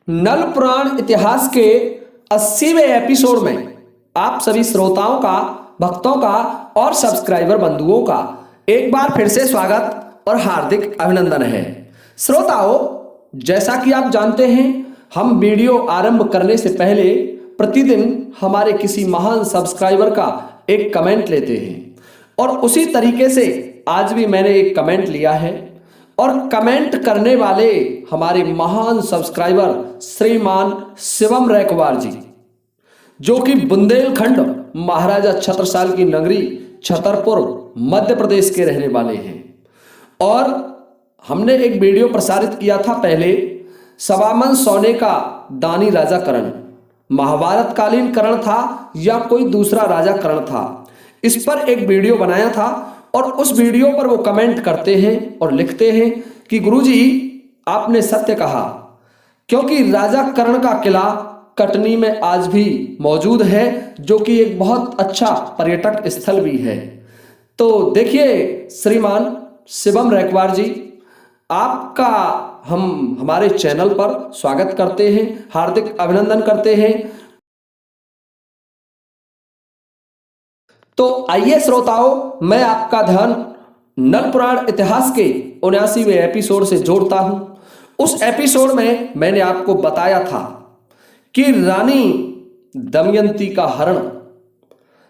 नल पुराण इतिहास के 80वें एपिसोड में आप सभी श्रोताओं का, भक्तों का और सब्सक्राइबर बंधुओं का एक बार फिर से स्वागत और हार्दिक अभिनंदन है। श्रोताओं, जैसा कि आप जानते हैं, हम वीडियो आरंभ करने से पहले प्रतिदिन हमारे किसी महान सब्सक्राइबर का एक कमेंट लेते हैं और उसी तरीके से आज भी मैंने एक कमेंट लिया है और कमेंट करने वाले हमारे महान सब्सक्राइबर श्रीमान शिवम रैकवार जी, जो कि बुंदेलखंड महाराजा छत्रसाल की नगरी छतरपुर मध्य प्रदेश के रहने वाले हैं। और हमने एक वीडियो प्रसारित किया था पहले, सवामन सोने का दानी राजा करण, महाभारत कालीन करण था या कोई दूसरा राजा करण था, इस पर एक वीडियो बनाया था और उस वीडियो पर वो कमेंट करते हैं और लिखते हैं कि गुरुजी आपने सत्य कहा, क्योंकि राजा कर्ण का किला कटनी में आज भी मौजूद है, जो कि एक बहुत अच्छा पर्यटक स्थल भी है। तो देखिए श्रीमान शिवम रैकवार जी, आपका हम हमारे चैनल पर स्वागत करते हैं, हार्दिक अभिनंदन करते हैं। तो आइए श्रोताओं, मैं आपका ध्यान नल पुराण इतिहास के 79वें एपिसोड से जोड़ता हूं। उस एपिसोड में मैंने आपको बताया था कि रानी दमयंती का हरण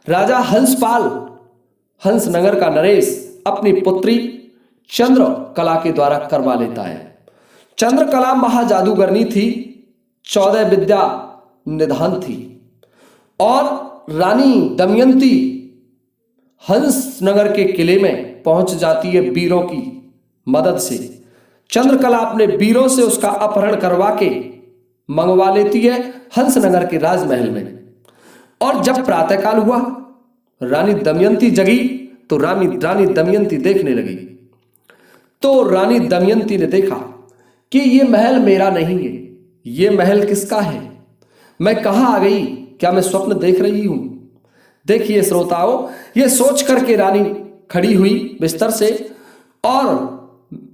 राजा हंसपाल, हंसनगर का नरेश, अपनी पुत्री चंद्रकला के द्वारा करवा लेता है। चंद्रकला महाजादूगरनी थी, 14 विद्या निधान थी और रानी दमयंती हंसनगर के किले में पहुंच जाती है वीरों की मदद से। चंद्रकला अपने वीरों से उसका अपहरण करवा के मंगवा लेती है हंसनगर के राजमहल में। और जब प्रातःकाल हुआ, रानी दमयंती जगी तो रानी दमयंती देखने लगी। तो रानी दमयंती ने देखा कि ये महल मेरा नहीं है, ये महल किसका है, मैं कहां आ गई, क्या मैं स्वप्न देख रही हूं। देखिए श्रोताओं, ये सोच करके रानी खड़ी हुई बिस्तर से और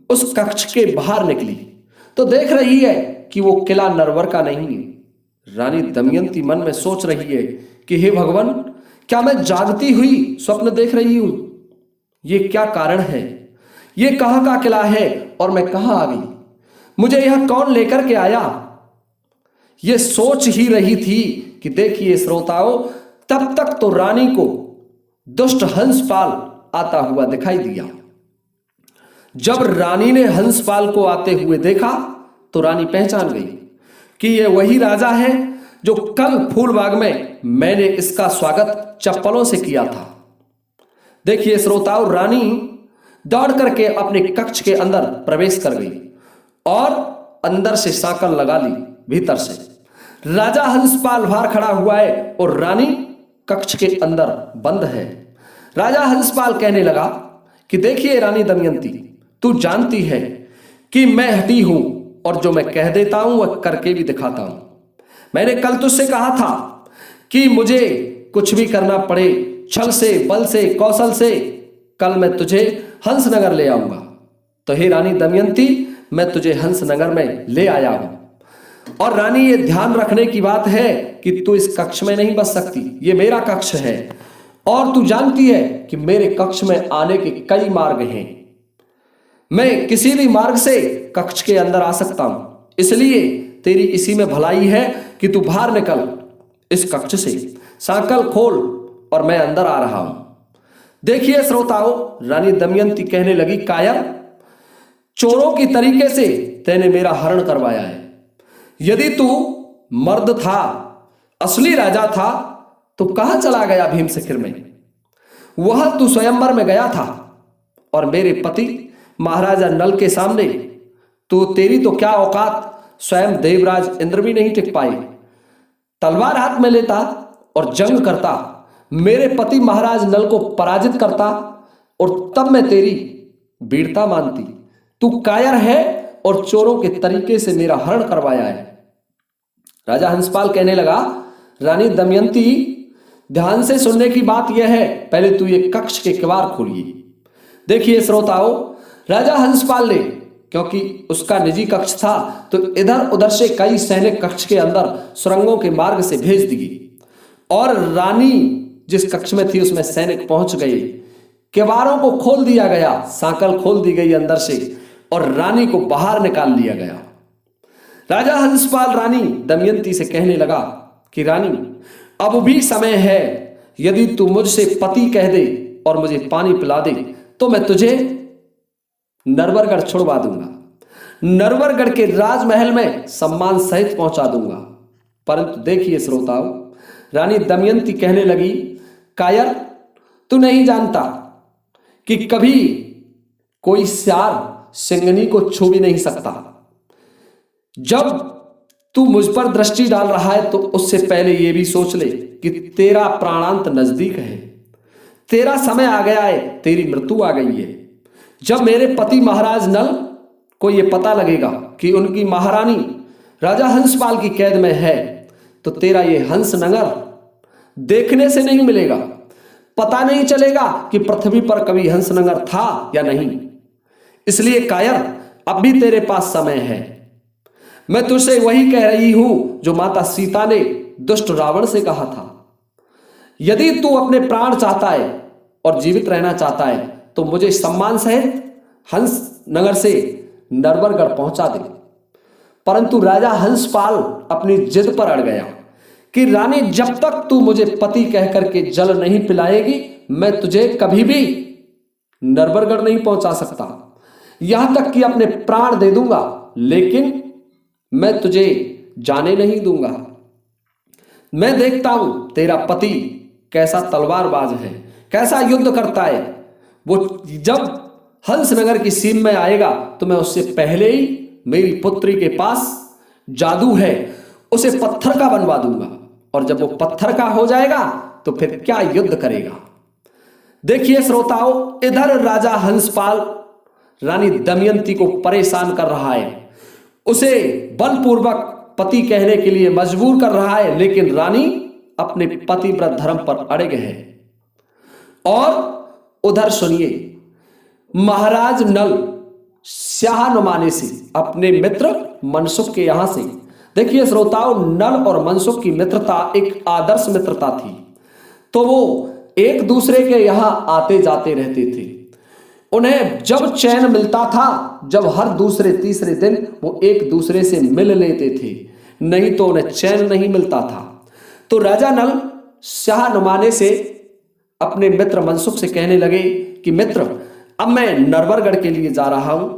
उस कक्ष के बाहर निकली तो देख रही है कि वो किला नरवर का नहीं है। रानी दमयंती मन में सोच रही है कि हे भगवान, क्या मैं जागती हुई स्वप्न देख रही हूं, ये क्या कारण है, ये कहां का किला है और मैं कहां आ गई, मुझे यह कौन लेकर के आया। ये सोच ही रही थी कि देखिए श्रोताओं, तब तक तो रानी को दुष्ट हंसपाल आता हुआ दिखाई दिया। जब रानी ने हंसपाल को आते हुए देखा तो रानी पहचान गई कि यह वही राजा है जो कल फूलबाग में मैंने इसका स्वागत चप्पलों से किया था। देखिए श्रोताओं, रानी दौड़ करके अपने कक्ष के अंदर प्रवेश कर गई और अंदर से सांकल लगा ली। भीतर से राजा हंसपाल बाहर खड़ा हुआ है और रानी कक्ष के अंदर बंद है। राजा हंसपाल कहने लगा कि देखिए रानी दमयंती, तू जानती है कि मैं हठी हूं और जो मैं कह देता हूं वह करके भी दिखाता हूं। मैंने कल तुझसे कहा था कि मुझे कुछ भी करना पड़े, छल से, बल से, कौशल से, कल मैं तुझे हंसनगर ले आऊंगा। तो हे रानी दमयंती, मैं तुझे हंसनगर में ले आया हूं। और रानी, ये ध्यान रखने की बात है कि तू इस कक्ष में नहीं बस सकती, ये मेरा कक्ष है और तू जानती है कि मेरे कक्ष में आने के कई मार्ग हैं, मैं किसी भी मार्ग से कक्ष के अंदर आ सकता हूं, इसलिए तेरी इसी में भलाई है कि तू बाहर निकल इस कक्ष से, सांकल खोल और मैं अंदर आ रहा हूं। देखिए श्रोताओं, रानी दमयंती कहने लगी, कायर, चोरों की तरीके से तैने मेरा हरण करवाया है। यदि तू मर्द था, असली राजा था, तो कहां चला गया भीमशिखर में, वहां तू स्वयंवर में गया था और मेरे पति महाराजा नल के सामने तेरी तो क्या औकात, स्वयं देवराज इंद्र भी नहीं टिक पाए। तलवार हाथ में लेता और जंग करता, मेरे पति महाराज नल को पराजित करता और तब मैं तेरी वीरता मानती। तू कायर है और चोरों के तरीके से मेरा हरण करवाया है। राजा हंसपाल कहने लगा, रानी दमयंती, ध्यान से सुनने की बात यह है, पहले तू ये कक्ष के किवाड़ खोलिए। देखिए श्रोताओं, राजा हंसपाल ने क्योंकि उसका निजी कक्ष था, तो इधर उधर से कई सैनिक कक्ष के अंदर सुरंगों के मार्ग से भेज दी गई और रानी जिस कक्ष में थी उसमें सैनिक पहुंच गए। किवाड़ों को खोल दिया गया, सांकल खोल दी गई अंदर से और रानी को बाहर निकाल लिया गया। राजा हंसपाल रानी दमयंती से कहने लगा कि रानी, अब भी समय है, यदि तू मुझसे पति कह दे और मुझे पानी पिला दे तो मैं तुझे नरवरगढ़ छुड़वा दूंगा, नरवरगढ़ के राजमहल में सम्मान सहित पहुंचा दूंगा। परंतु देखिए श्रोताओ, रानी दमयंती कहने लगी, कायर, तू नहीं जानता कि कभी कोई सियार सिंगनी को छू भी नहीं सकता। जब तू मुझ पर दृष्टि डाल रहा है तो उससे पहले यह भी सोच ले कि तेरा प्राणांत नजदीक है, तेरा समय आ गया है, तेरी मृत्यु आ गई है। जब मेरे पति महाराज नल को यह पता लगेगा कि उनकी महारानी राजा हंसपाल की कैद में है तो तेरा ये हंस नगर देखने से नहीं मिलेगा, पता नहीं चलेगा कि पृथ्वी पर कभी हंस नगर था या नहीं। इसलिए कायर, अब भी तेरे पास समय है। मैं तुझसे वही कह रही हूं जो माता सीता ने दुष्ट रावण से कहा था, यदि तू अपने प्राण चाहता है और जीवित रहना चाहता है तो मुझे सम्मान सहित हंस नगर से नरवरगढ़ पहुंचा दे। परंतु राजा हंसपाल अपनी जिद पर अड़ गया कि रानी, जब तक तू मुझे पति कह करके जल नहीं पिलाएगी मैं तुझे कभी भी नरवरगढ़ नहीं पहुंचा सकता, यहां तक कि अपने प्राण दे दूंगा, लेकिन मैं तुझे जाने नहीं दूंगा। मैं देखता हूं तेरा पति कैसा तलवारबाज है, कैसा युद्ध करता है। वो जब हंसनगर की सीम में आएगा तो मैं उससे पहले ही मेरी पुत्री के पास जादू है, उसे पत्थर का बनवा दूंगा, और जब वो पत्थर का हो जाएगा तो फिर क्या युद्ध करेगा। देखिए श्रोताओ, इधर राजा हंसपाल रानी दमयंती को परेशान कर रहा है, उसे बलपूर्वक पति कहने के लिए मजबूर कर रहा है, लेकिन रानी अपने पतिव्रत धर्म पर अड़िग है। और उधर सुनिए, महाराज नल स्याहनुमाने से अपने मित्र मनसुख के यहां से, देखिए श्रोताओं, नल और मनसुख की मित्रता एक आदर्श मित्रता थी, तो वो एक दूसरे के यहां आते जाते रहते थे। उन्हें जब चैन मिलता था, जब हर दूसरे तीसरे दिन वो एक दूसरे से मिल लेते थे, नहीं तो उन्हें चैन नहीं मिलता था। तो राजा नल स्याहनुमाने से अपने मित्र मनसुख से कहने लगे कि मित्र, अब मैं नरवरगढ़ के लिए जा रहा हूं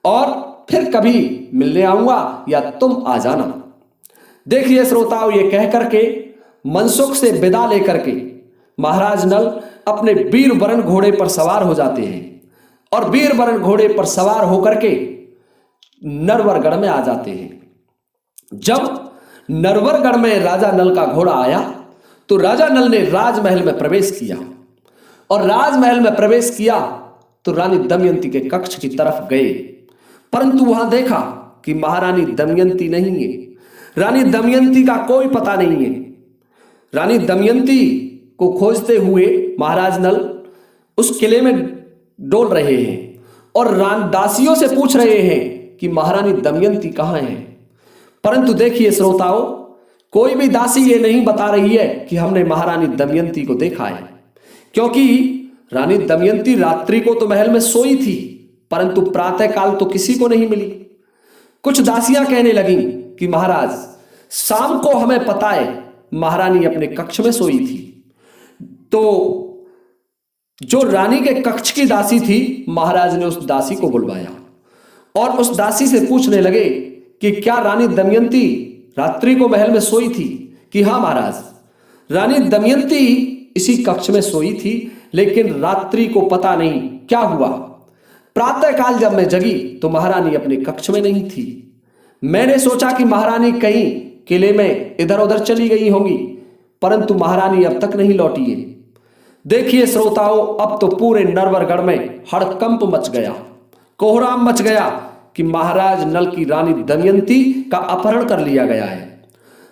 और फिर कभी मिलने आऊंगा या तुम आ जाना। देखिए श्रोताओं, ये कह करके मनसुख से विदा लेकर के महाराज नल अपने वीर वरण घोड़े पर सवार हो जाते हैं और वीर वरण घोड़े पर सवार होकर के नरवरगढ़ में आ जाते हैं। जब नरवरगढ़ में राजा नल का घोड़ा आया तो राजा नल ने राजमहल में प्रवेश किया, और राजमहल में प्रवेश किया तो रानी दमयंती के कक्ष की तरफ गए, परंतु वहां देखा कि महारानी दमयंती नहीं है, रानी दमयंती का कोई पता नहीं है। रानी दमयंती को खोजते हुए महाराज नल उस किले में डोल रहे हैं और दासियों से पूछ रहे हैं कि महारानी दमयंती कहां है। परंतु देखिए श्रोताओं, कोई भी दासी ये नहीं बता रही है कि हमने महारानी दमयंती को देखा है, क्योंकि रानी दमयंती रात्रि को तो महल में सोई थी, परंतु प्रातःकाल तो किसी को नहीं मिली। कुछ दासियां कहने लगी कि महाराज, शाम को हमें पता है महारानी अपने कक्ष में सोई थी। तो जो रानी के कक्ष की दासी थी, महाराज ने उस दासी को बुलवाया और उस दासी से पूछने लगे कि क्या रानी दमयंती रात्रि को महल में सोई थी। कि हाँ महाराज, रानी दमयंती इसी कक्ष में सोई थी, लेकिन रात्रि को पता नहीं क्या हुआ। प्रातःकाल जब मैं जगी तो महारानी अपने कक्ष में नहीं थी। मैंने सोचा कि महारानी कहीं किले में इधर उधर चली गई होंगी, परंतु महारानी अब तक नहीं लौटी है। देखिए श्रोताओं, अब तो पूरे नरवरगढ़ में हड़कंप मच गया, कोहराम मच गया कि महाराज नल की रानी दमयंती का अपहरण कर लिया गया है।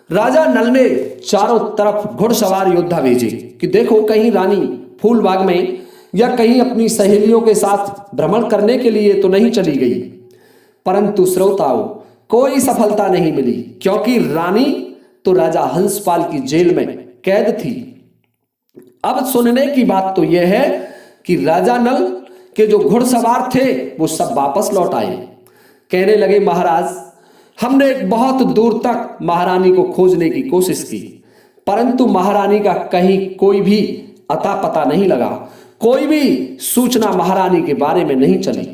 राजा नल ने चारों तरफ घुड़सवार योद्धा भेजे कि देखो कहीं रानी फूलबाग में या कहीं अपनी सहेलियों के साथ भ्रमण करने के लिए तो नहीं चली गई। परंतु श्रोताओं कोई सफलता नहीं मिली, क्योंकि रानी तो राजा हंसपाल की जेल में कैद थी। अब सुनने की बात तो यह है कि राजा नल के जो घुड़सवार थे वो सब वापस लौट आए। कहने लगे, महाराज हमने बहुत दूर तक महारानी को खोजने की कोशिश की, परंतु महारानी का कहीं कोई भी अता पता नहीं लगा, कोई भी सूचना महारानी के बारे में नहीं चली।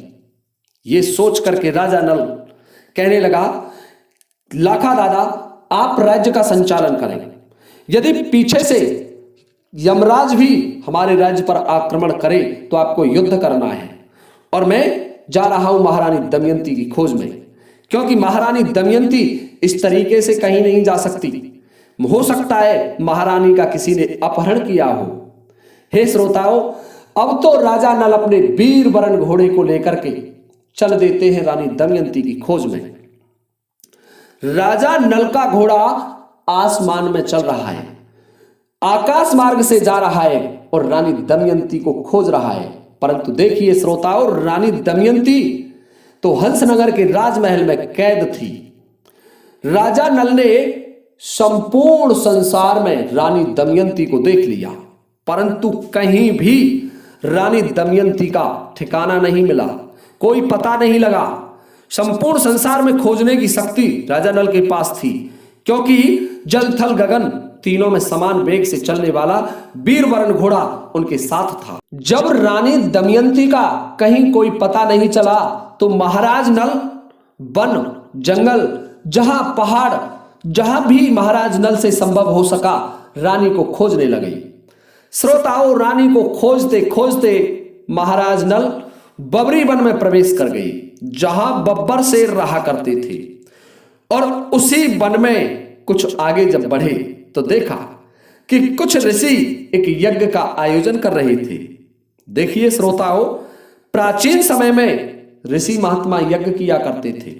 ये सोच करके राजा नल कहने लगा, लाखा दादा आप राज्य का संचालन करें, यदि पीछे से यमराज भी हमारे राज्य पर आक्रमण करे तो आपको युद्ध करना है, और मैं जा रहा हूं महारानी दमयंती की खोज में, क्योंकि महारानी दमयंती इस तरीके से कहीं नहीं जा सकती। हो सकता है महारानी का किसी ने अपहरण किया हो। हे श्रोताओं, अब तो राजा नल अपने वीर वरण घोड़े को लेकर के चल देते हैं रानी दमयंती की खोज में। राजा नल का घोड़ा आसमान में चल रहा है, आकाश मार्ग से जा रहा है और रानी दमयंती को खोज रहा है। परंतु देखिए श्रोताओं, रानी दमयंती तो हंसनगर के राजमहल में कैद थी। राजा नल ने संपूर्ण संसार में रानी दमयंती को देख लिया, परंतु कहीं भी रानी दमयंती का ठिकाना नहीं मिला, कोई पता नहीं लगा। संपूर्ण संसार में खोजने की शक्ति राजा नल के पास थी, क्योंकि जल थल गगन तीनों में समान वेग से चलने वाला वीर वरण घोड़ा उनके साथ था। जब रानी दमयंती का कहीं कोई पता नहीं चला तो महाराज नल वन जंगल जहां पहाड़ जहां भी महाराज नल से संभव हो सका रानी को खोजने लगे। श्रोताओं, रानी को खोजते खोजते महाराज नल बबरी वन में प्रवेश कर गए, जहां बब्बर शेर रहा करते थे। और उसी वन में कुछ आगे जब बढ़े तो देखा कि कुछ ऋषि एक यज्ञ का आयोजन कर रहे थे। देखिए श्रोताओं, प्राचीन समय में ऋषि महात्मा यज्ञ किया करते थे,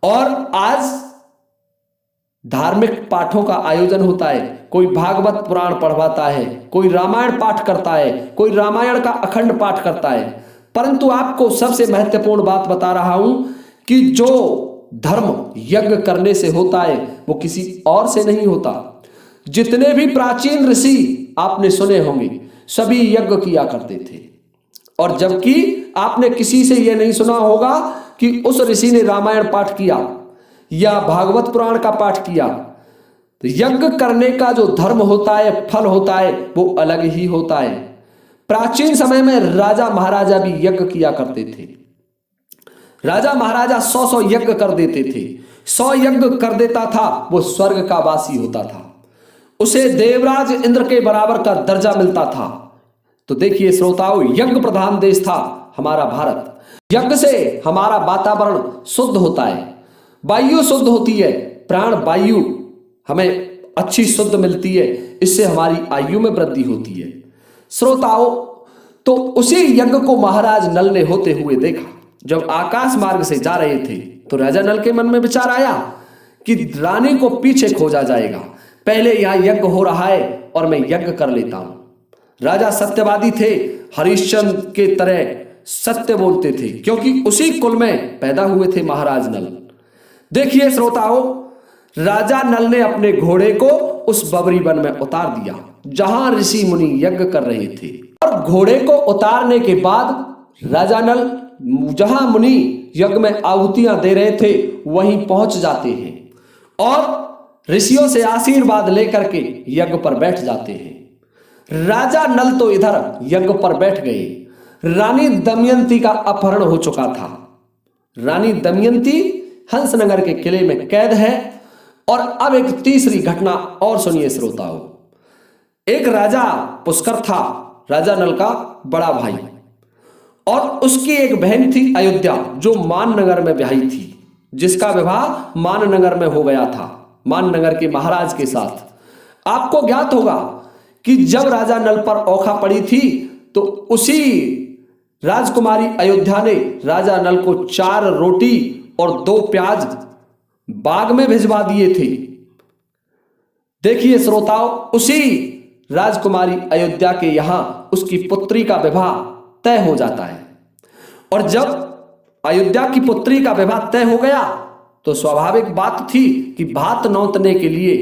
और आज धार्मिक पाठों का आयोजन होता है। कोई भागवत पुराण पढ़वाता है, कोई रामायण पाठ करता है, कोई रामायण का अखंड पाठ करता है। परंतु आपको सबसे महत्वपूर्ण बात बता रहा हूं कि जो धर्म यज्ञ करने से होता है वो किसी और से नहीं होता। जितने भी प्राचीन ऋषि आपने सुने होंगे सभी यज्ञ किया करते थे, और जबकि आपने किसी से यह नहीं सुना होगा कि उस ऋषि ने रामायण पाठ किया या भागवत पुराण का पाठ किया। तो यज्ञ करने का जो धर्म होता है, फल होता है, वो अलग ही होता है। प्राचीन समय में राजा महाराजा भी यज्ञ किया करते थे। राजा महाराजा 100 यज्ञ कर देते थे। 100 यज्ञ कर देता था वो स्वर्ग का वासी होता था, उसे देवराज इंद्र के बराबर का दर्जा मिलता था। तो देखिए श्रोताओं, यज्ञ प्रधान देश था हमारा भारत। यज्ञ से हमारा वातावरण शुद्ध होता है, वायु शुद्ध होती है, प्राण वायु हमें अच्छी शुद्ध मिलती है, इससे हमारी आयु में वृद्धि होती है। श्रोताओं, तो उसी यज्ञ को महाराज नल ने होते हुए देखा। जब आकाश मार्ग से जा रहे थे तो राजा नल के मन में विचार आया कि रानी को पीछे खोजा जाएगा, पहले यहां यज्ञ हो रहा है और मैं यज्ञ कर लेता हूं। राजा सत्यवादी थे, हरिश्चंद्र के तरह सत्य बोलते थे, क्योंकि उसी कुल में पैदा हुए थे महाराज नल। देखिए श्रोताओं, राजा नल ने अपने घोड़े को उस बबरी वन में उतार दिया जहां ऋषि मुनि यज्ञ कर रहे थे, और घोड़े को उतारने के बाद राजा नल जहां मुनि यज्ञ में आहुतियां दे रहे थे वहीं पहुंच जाते हैं और ऋषियों से आशीर्वाद लेकर के यज्ञ पर बैठ जाते हैं। राजा नल तो इधर यज्ञ पर बैठ गए। रानी दमयंती का अपहरण हो चुका था। रानी दमयंती हंसनगर के किले में कैद है। और अब एक तीसरी घटना और सुनिए श्रोताओं। एक राजा पुष्कर था, राजा नल का बड़ा भाई, और उसकी एक बहन थी अयोध्या, जो माननगर में ब्याही थी, जिसका विवाह माननगर में हो गया था, माननगर के महाराज के साथ। आपको ज्ञात होगा कि जब राजा नल पर औखा पड़ी थी तो उसी राजकुमारी अयोध्या ने राजा नल को 4 रोटी और 2 प्याज बाग में भिजवा दिए थे। देखिए श्रोताओं, उसी राजकुमारी अयोध्या के यहां उसकी पुत्री का विवाह तय हो जाता है। और जब अयोध्या की पुत्री का विवाह तय हो गया तो स्वाभाविक बात थी कि भात नौतने के लिए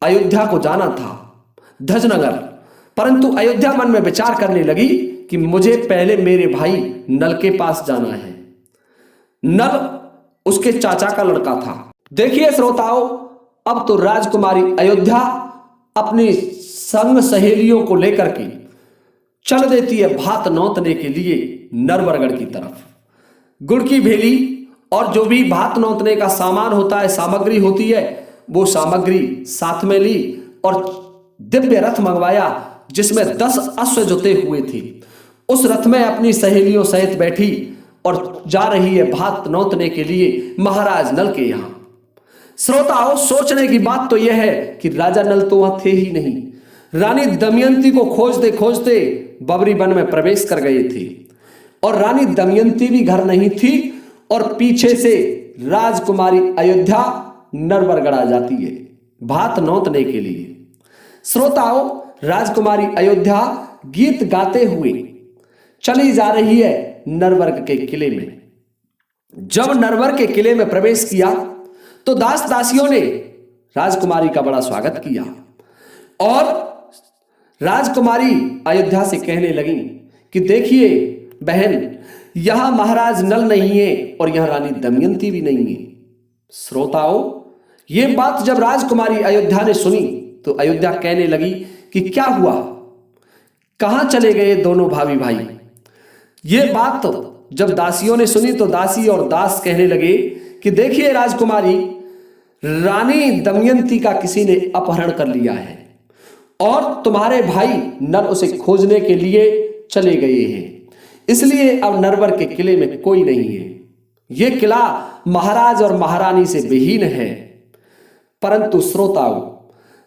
अयोध्या को जाना था, ध्वजनगर। परंतु अयोध्या मन में विचार करने लगी कि मुझे पहले मेरे भाई नल के पास जाना है। नल उसके चाचा का लड़का था। देखिए श्रोताओं, अब तो राजकुमारी अयोध्या अपनी संग सहेलियों को लेकर के चल देती है भात नौतने के लिए नरवरगढ़ की तरफ। गुड़ की भेली और जो भी भात नौतने का सामान होता है, सामग्री होती है, वो सामग्री साथ में ली और दिव्य रथ मंगवाया जिसमें 10 अश्व जुते हुए थे। उस रथ में अपनी सहेलियों सहित बैठी और जा रही है भात नौतने के लिए महाराज नल के यहां। श्रोताओं, सोचने की बात तो यह है कि राजा नल तो वहां थे ही नहीं। रानी दमयंती को खोजते खोजते बबरी वन में प्रवेश कर गए थे और रानी दमयंती भी घर नहीं थी और पीछे से राजकुमारी अयोध्या नरवरगढ़ आ जाती है भात नौतने के लिए। श्रोताओं, राजकुमारी अयोध्या गीत गाते हुए चली जा रही है नरवर के किले में। जब नरवर के किले में प्रवेश किया तो दास दासियों ने राजकुमारी का बड़ा स्वागत किया और राजकुमारी अयोध्या से कहने लगी कि देखिए बहन, यहां महाराज नल नहीं है और यहां रानी दमयंती भी नहीं है। श्रोताओं, ये बात जब राजकुमारी अयोध्या ने सुनी तो अयोध्या कहने लगी कि क्या हुआ, कहां चले गए दोनों भाभी भाई। ये बात तो जब दासियों ने सुनी तो दासी और दास कहने लगे कि देखिए राजकुमारी, रानी दमयंती का किसी ने अपहरण कर लिया है और तुम्हारे भाई नल उसे खोजने के लिए चले गए हैं, इसलिए अब नरवर के किले में कोई नहीं है। यह किला महाराज और महारानी से विहीन है। परंतु श्रोताओं,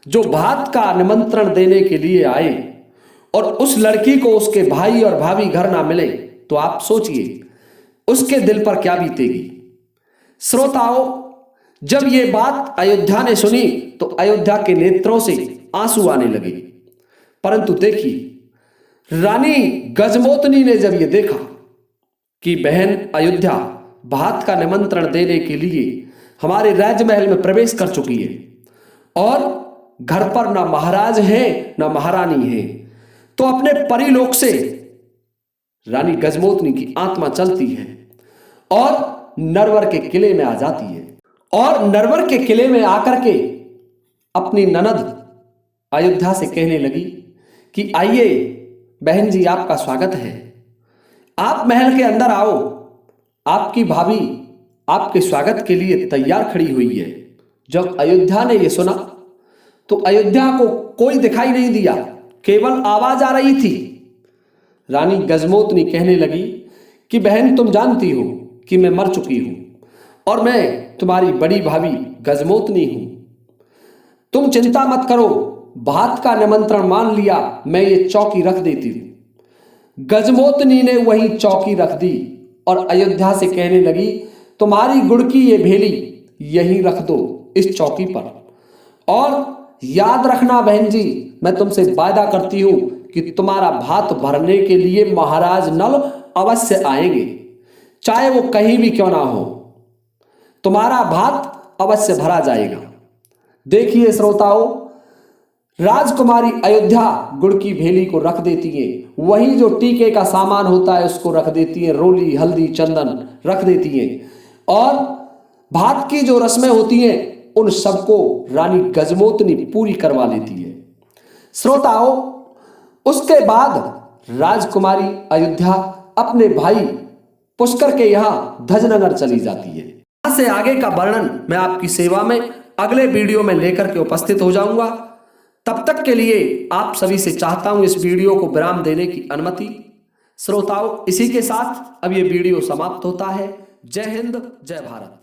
जो भात का निमंत्रण देने के लिए आए और उस लड़की को उसके भाई और भाभी घर ना मिले तो आप सोचिए उसके दिल पर क्या बीतेगी। श्रोताओं, जब ये बात अयोध्या ने सुनी तो अयोध्या के नेत्रों से आंसू आने लगे। परंतु देखिए, रानी गजमोतनी ने जब ये देखा कि बहन अयोध्या भात का निमंत्रण देने के लिए हमारे राजमहल में प्रवेश कर चुकी है और घर पर ना महाराज है ना महारानी है, तो अपने परिलोक से रानी गजमोतनी की आत्मा चलती है और नरवर के किले में आ जाती है और नरवर के किले में आकर के अपनी ननद अयोध्या से कहने लगी कि आइए बहन जी, आपका स्वागत है, आप महल के अंदर आओ, आपकी भाभी आपके स्वागत के लिए तैयार खड़ी हुई है। जब अयोध्या ने यह सुना तो अयोध्या को कोई दिखाई नहीं दिया, केवल आवाज आ रही थी। रानी गजमोतनी कहने लगी कि बहन, तुम जानती हो कि मैं मर चुकी हूं और मैं तुम्हारी बड़ी भाभी गजमोतनी हूं। तुम चिंता मत करो, भात का निमंत्रण मान लिया, मैं ये चौकी रख देती हूं। गजमोतनी ने वही चौकी रख दी और अयोध्या से कहने लगी, तुम्हारी गुड़ की ये भेली यहीं रख दो इस चौकी पर, और याद रखना बहन जी, मैं तुमसे वादा करती हूं कि तुम्हारा भात भरने के लिए महाराज नल अवश्य आएंगे, चाहे वो कहीं भी क्यों ना हो, तुम्हारा भात अवश्य भरा जाएगा। देखिए श्रोताओं, राजकुमारी अयोध्या गुड़ की भेली को रख देती है, वही जो टीके का सामान होता है उसको रख देती है, रोली हल्दी चंदन रख देती है और भात की जो रस्में होती हैं उन सबको रानी गजमोतनी पूरी करवा लेती है। श्रोताओं, उसके बाद राजकुमारी अयोध्या अपने भाई पुष्कर के यहां ध्वजनगर चली जाती है। यहां से आगे का वर्णन मैं आपकी सेवा में अगले वीडियो में लेकर के उपस्थित हो जाऊंगा। तब तक के लिए आप सभी से चाहता हूं इस वीडियो को विराम देने की अनुमति। श्रोताओं, इसी के साथ अब ये वीडियो समाप्त होता है। जय हिंद, जय भारत।